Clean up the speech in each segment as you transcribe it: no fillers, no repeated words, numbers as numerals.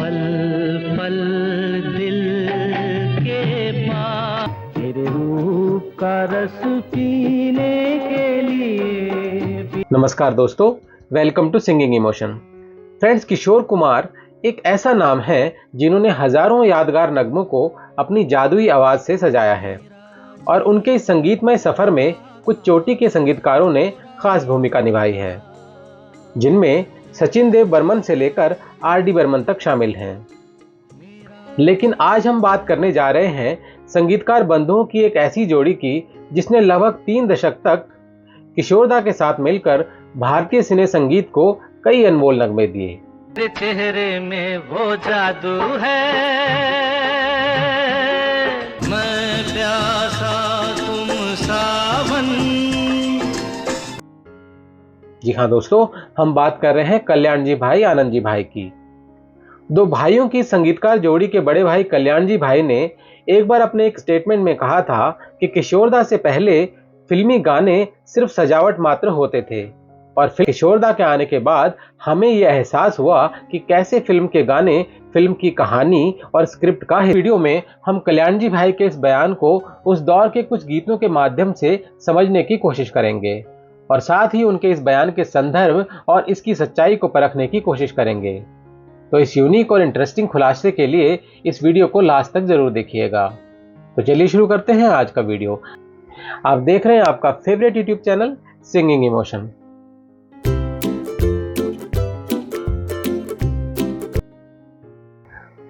पल पल दिल के पास तेरे रूप का रस पीने के लिए। नमस्कार दोस्तों, welcome to singing emotion. Friends, Kishore Kumar एक ऐसा नाम है जिन्होंने हजारों यादगार नगमों को अपनी जादुई आवाज से सजाया है और उनके इस संगीतमय सफर में कुछ चोटी के संगीतकारों ने खास भूमिका निभाई है, जिनमें सचिन देव बर्मन से लेकर आर.डी. बर्मन तक शामिल हैं। लेकिन आज हम बात करने जा रहे हैं संगीतकार बंधुओं की एक ऐसी जोड़ी की जिसने लगभग 3 दशक तक किशोरदा के साथ मिलकर भारतीय सिने संगीत को कई अनमोल नगमे दिए। तेरे चेहरे में वो जादू है, मैं प्यासा तुम सावन। जी हाँ दोस्तों, हम बात कर रहे हैं कल्याण जी भाई आनंद जी भाई की। दो भाइयों की संगीतकार जोड़ी के बड़े भाई कल्याण जी भाई ने एक बार अपने एक स्टेटमेंट में कहा था कि किशोरदा से पहले फिल्मी गाने सिर्फ सजावट मात्र होते थे और फिर किशोरदा के आने के बाद हमें यह एहसास हुआ कि कैसे फिल्म के गाने फिल्म की कहानी और स्क्रिप्ट का वीडियो में हम कल्याण जी भाई के इस बयान को उस दौर के कुछ गीतों के माध्यम से समझने की कोशिश करेंगे और साथ ही उनके इस बयान के संदर्भ और इसकी सच्चाई को परखने की कोशिश करेंगे। तो इस यूनिक और इंटरेस्टिंग खुलासे के लिए इस वीडियो को लास्ट तक जरूर देखिएगा। तो चलिए शुरू करते हैं आज का वीडियो। आप देख रहे हैं आपका favourite YouTube channel singing emotion.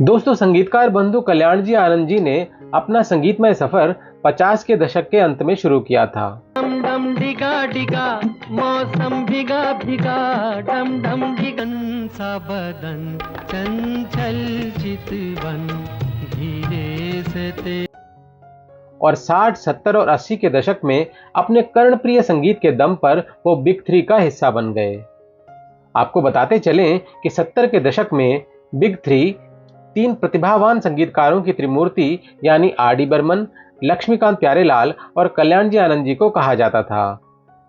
दोस्तों, संगीतकार बंधु कल्याण जी आनंद जी ने अपना संगीतमय सफर 50 के दशक के अंत में शुरू किया था। डम डम डिगा डिगा मौसम भिगा भिगा, डम डम डिगन सा बदन चंचल चितवन धीरे से ते। और 60, 70 और 80 के दशक में अपने कर्णप्रिय संगीत के दम पर वो बिग 3 का हिस्सा बन गए। आपको बताते चलें कि 70 के दशक में बिग 3 3 प्रतिभावान संगीतकारों की त्रिमूर्ति यानी आर.डी. बर्मन, लक्ष्मीकांत प्यारेलाल और कल्याण जी आनंद जी को कहा जाता था,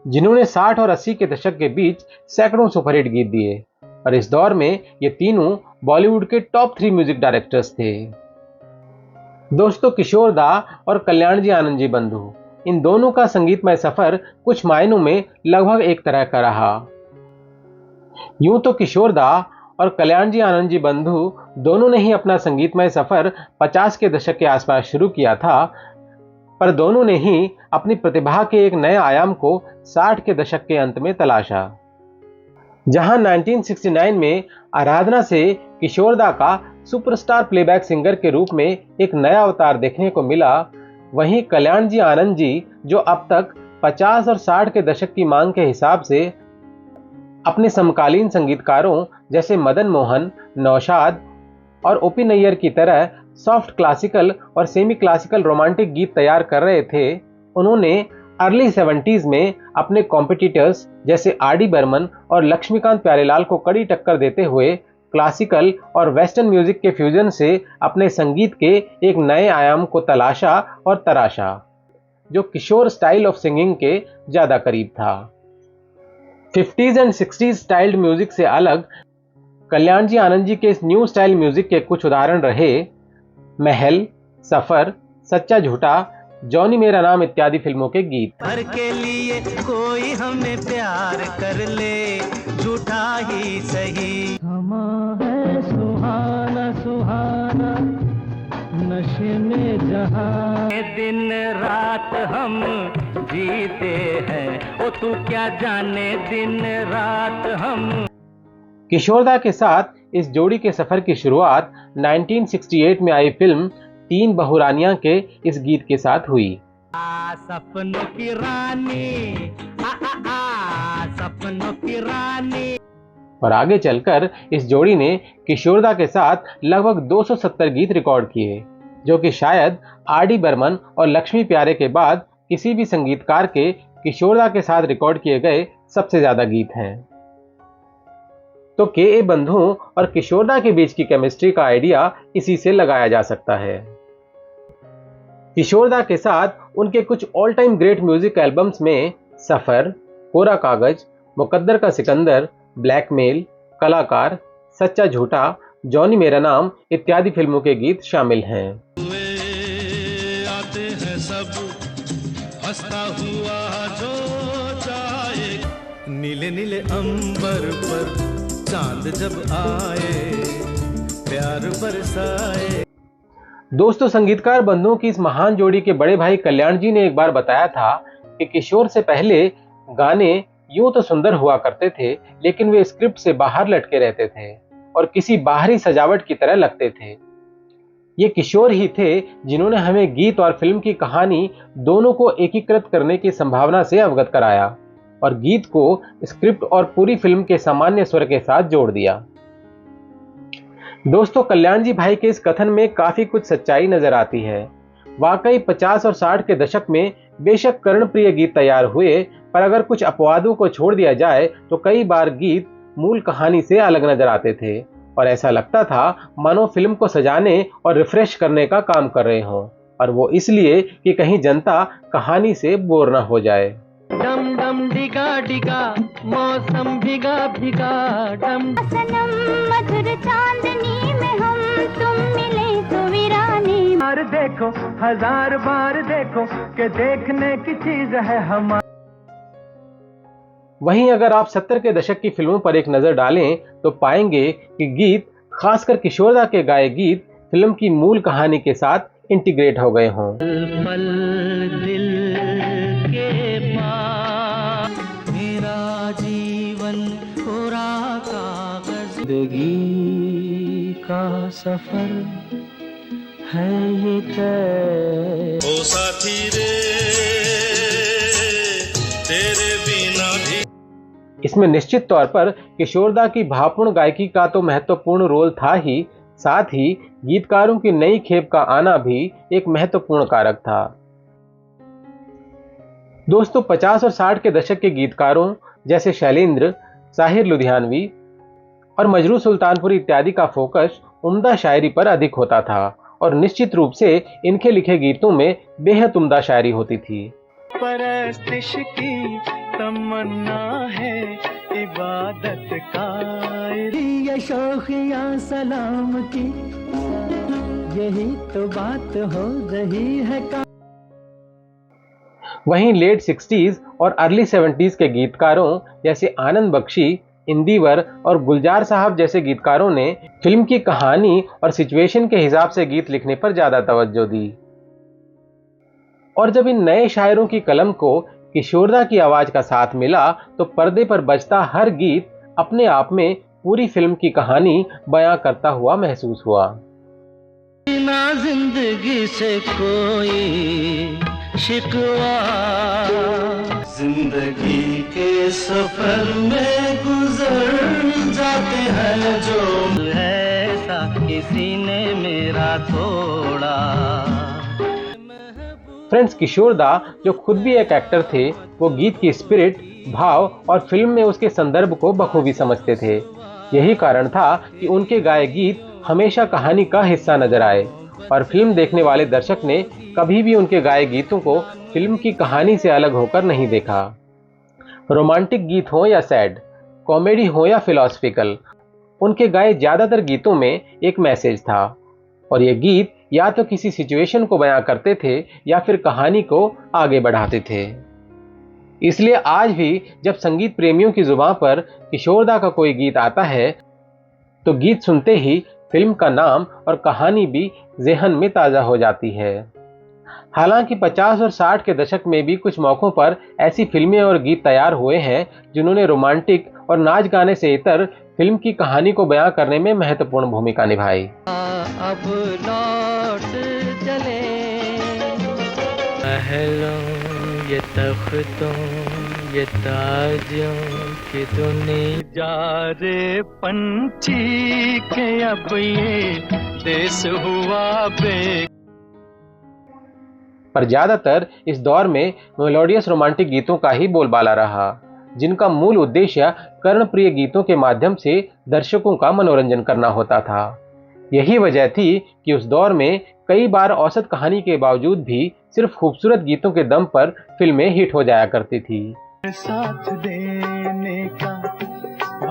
जिन्होंने 60 और 80 के दशक के बीच सैकड़ों सुपरहिट गीत दिए और इस दौर में ये तीनों बॉलीवुड के टॉप 3 म्यूजिक डायरेक्टर्स थे। दोस्तों, किशोरदा और कल्याण जी आनंद जी बंधु, इन दोनों का संगीतमय सफर कुछ मायनों में लगभग एक तरह का रहा। यूं तो किशोरदा और कल्याण जी आनंद जी बंधु दोनों ने ही अपना संगीतमय सफर 50 के दशक के आसपास शुरू किया था, पर दोनों ने ही अपनी प्रतिभा के एक नए आयाम को 60 के दशक के अंत में तलाशा। जहां 1969 में आराधना से किशोरदा का सुपरस्टार प्लेबैक सिंगर के रूप में एक नया अवतार देखने को मिला, वहीं कल्याण जी आनंद जी, जो अब तक 50 और 60 के दशक की मांग के हिसाब से अपने समकालीन संगीतकारों जैसे मदन मोहन, नौशाद और ओपी नैयर की तरह सॉफ्ट क्लासिकल और सेमी क्लासिकल रोमांटिक गीत तैयार कर रहे थे, उन्होंने अर्ली 70s में अपने कॉम्पिटिटर्स जैसे आर.डी. बर्मन और लक्ष्मीकांत प्यारेलाल को कड़ी टक्कर देते हुए क्लासिकल और वेस्टर्न म्यूजिक के फ्यूजन से अपने संगीत के एक नए आयाम को तलाशा और तराशा, जो किशोर स्टाइल ऑफ सिंगिंग के ज्यादा करीब था। 50s and 60s styled music से अलग कल्याण जी आनंद जी के इस न्यू स्टाइल म्यूजिक के कुछ उदाहरण रहे महल, सफर, सच्चा झूठा, जॉनी मेरा नाम इत्यादि फिल्मों के गीत। भर के लिए कोई हमें प्यार कर ले, झूठा ही सही। हमा है सुहाना सुहाना नशे में जहां, दिन रात हम जीते हैं, ओ तू क्या जाने दिन रात हम। किशोरदा के साथ इस जोड़ी के सफर की शुरुआत 1968 में आई फिल्म 3 बहुरानियां के इस गीत के साथ हुई। सपनों की रानी, सपनों की रानी। और आगे चलकर इस जोड़ी ने किशोरदा के साथ लगभग 270 गीत रिकॉर्ड किए, जो कि शायद आर.डी. बर्मन और लक्ष्मी प्यारे के बाद किसी भी संगीतकार के किशोरदा के साथ रिकॉर्ड किए गए सबसे ज्यादा गीत हैं। तो के.ए. बंधु और किशोरदा के बीच की केमिस्ट्री का आइडिया इसी से लगाया जा सकता है। किशोरदा के साथ उनके कुछ all time great music albums में सफर, कोरा कागज, मुकद्दर का सिकंदर, ब्लैकमेल, कलाकार, सच्चा झूठा, जॉनी मेरा नाम इत्यादि फिल्मों के गीत शामिल हैं। आते हैं सब हंसता हुआ जो जाए, नीले नीले अंबर पर चांद जब आए, प्यार बरसाए। दोस्तों, संगीतकार बंधुओं की इस महान जोड़ी के बड़े भाई कल्याण जी ने एक बार बताया था कि किशोर से पहले गाने यूं तो सुंदर हुआ करते थे, लेकिन वे स्क्रिप्ट से बाहर लटके रहते थे और किसी बाहरी सजावट की तरह लगते थे। ये किशोर ही थे जिन्होंने हमें गीत और फिल्म की कहानी दोनों को एकीकृत करने की संभावना से अवगत कराया और गीत को स्क्रिप्ट और पूरी फिल्म के सामान्य स्वर के साथ जोड़ दिया। दोस्तों, कल्याण जी भाई के इस कथन में काफी कुछ सच्चाई नजर आती है। वाकई 50 और 60 के दशक में बेशक कर्णप्रिय गीत तैयार हुए, पर अगर कुछ अपवादों को छोड़ दिया जाए तो कई बार गीत मूल कहानी से अलग नजर आते थे और ऐसा लगता था मानो फिल्म को सजाने और रिफ्रेश करने का काम कर रहे हों, और वो इसलिए कि कहीं जनता कहानी से बोर न हो जाए। डम डम डिगा डिगा मौसम भिगा भिगा, डम सनम मधुर चांदनी में हम तुम मिले तो वीरानी। बार देखो हजार बार देखो कि देखने की चीज है हमारी। वहीं अगर आप 70 के दशक की फिल्मों पर एक नजर डालें तो पाएंगे कि गीत, खासकर किशोरदा के गाए गीत, फिल्म की मूल कहानी के साथ इंटीग्रेट हो गए हों। पल दिल के पास मेरा जीवन पूरा कागज, जिंदगी का सफर है ये तय। ओ साथी रे तेरे बिना भी। इसमें निश्चित तौर पर किशोरदा की भावपूर्ण गायकी का तो महत्वपूर्ण रोल था ही, साथ ही गीतकारों की नई खेप का आना भी एक महत्वपूर्ण कारक था। दोस्तों, 50 और 60 के दशक के गीतकारों जैसे शैलेंद्र, साहिर लुधियानवी और मजरू सुल्तानपुरी इत्यादि का फोकस उम्दा शायरी पर अधिक होता था और निश्चित रूप से इनके लिखे गीतों में बेहद उम्दा शायरी होती थी। परस्तिश की तमन्ना है इबादत का, ये शौकिया सलाम की यही तो बात हो रही है का। वहीं लेट 60s और अर्ली 70s के गीतकारों जैसे आनंद बख्शी, इंदिवर और गुलजार साहब जैसे गीतकारों ने फिल्म की कहानी और सिचुएशन के हिसाब से गीत लिखने पर ज्यादा तवज्जो दी। और जब इन नए शायरों की कलम को किशोरदा की आवाज का साथ मिला तो पर्दे पर बजता हर गीत अपने आप में पूरी फिल्म की कहानी बयां करता हुआ महसूस हुआ। ना जिंदगी से कोई शिकवा, जिंदगी के सफर में गुजर जाते हैं जो, ऐसा किसी ने मेरा तोड़ा। फ्रेंड्स, किशोरदा जो खुद भी एक एक्टर थे, वो गीत की स्पिरिट, भाव और फिल्म में उसके संदर्भ को बखूबी समझते थे। यही कारण था कि उनके गाए गीत हमेशा कहानी का हिस्सा नजर आए और फिल्म देखने वाले दर्शक ने कभी भी उनके गाए गीतों को फिल्म की कहानी से अलग होकर नहीं देखा। रोमांटिक गीत हो या सैड, कॉमेडी हो या फिलॉसफिकल, उनके गाए ज्यादातर गीतों में एक मैसेज था और ये गीत या तो किसी सिचुएशन को बयां करते थे या फिर कहानी को आगे बढ़ाते थे। इसलिए आज भी जब संगीत प्रेमियों की जुबान पर किशोरदा का कोई गीत आता है तो गीत सुनते ही फिल्म का नाम और कहानी भी ज़हन में ताज़ा हो जाती है। हालांकि 50 और 60 के दशक में भी कुछ मौक़ों पर ऐसी फिल्में और गीत तैयार हुए हैं जिन्होंने रोमांटिक और नाच गाने से इतर फिल्म की कहानी को बयां करने में महत्वपूर्ण भूमिका निभाई। अब लौट चले महलों ये तख्तों ये ताजों की दुनिया, जा रे पंछी के अब ये देश हुआ बे। पर ज्यादातर इस दौर में मेलोडियस रोमांटिक गीतों का ही बोलबाला रहा, जिनका मूल उद्देश्य कर्णप्रिय गीतों के माध्यम से दर्शकों का मनोरंजन करना होता था। यही वजह थी कि उस दौर में कई बार औसत कहानी के बावजूद भी सिर्फ खूबसूरत गीतों के दम पर फिल्में हिट हो जाया करती थी। साथ देने का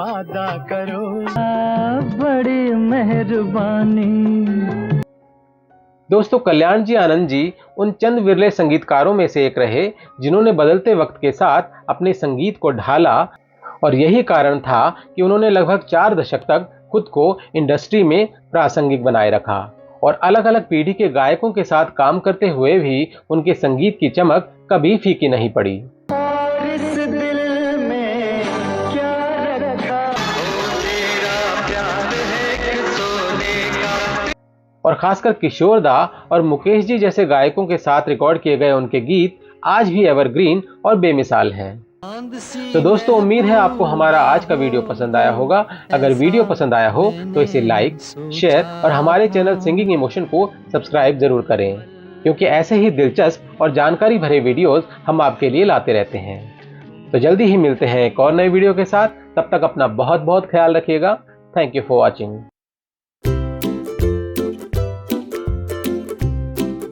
वादा करो, बड़ी मेहरबानी। दोस्तों, कल्याण जी आनंद जी उन चंद विरले संगीतकारों में से एक रहे जिन्होंने बदलते वक्त के साथ अपने संगीत को ढाला, और यही कारण था कि उन्होंने लगभग 4 दशक तक खुद को इंडस्ट्री में प्रासंगिक बनाए रखा, और अलग अलग पीढ़ी के गायकों के साथ काम करते हुए भी उनके संगीत की चमक कभी फीकी नहीं पड़ी। और इस दिल में क्या रखा, तेरा प्यार है कि सोने का। और खासकर किशोर दा और मुकेश जी जैसे गायकों के साथ रिकॉर्ड किए गए उनके गीत आज भी एवरग्रीन और बेमिसाल हैं। तो दोस्तों, उम्मीद है आपको हमारा आज का वीडियो पसंद आया होगा। अगर वीडियो पसंद आया हो तो इसे लाइक, शेयर और हमारे चैनल सिंगिंग इमोशन को सब्सक्राइब जरूर करें, क्योंकि ऐसे ही दिलचस्प और जानकारी भरे वीडियोस हम आपके लिए लाते रहते हैं। तो जल्दी ही मिलते हैं एक और नए वीडियो के साथ। तब तक अपना बहुत बहुत ख्याल रखिएगा। Thank you for watching.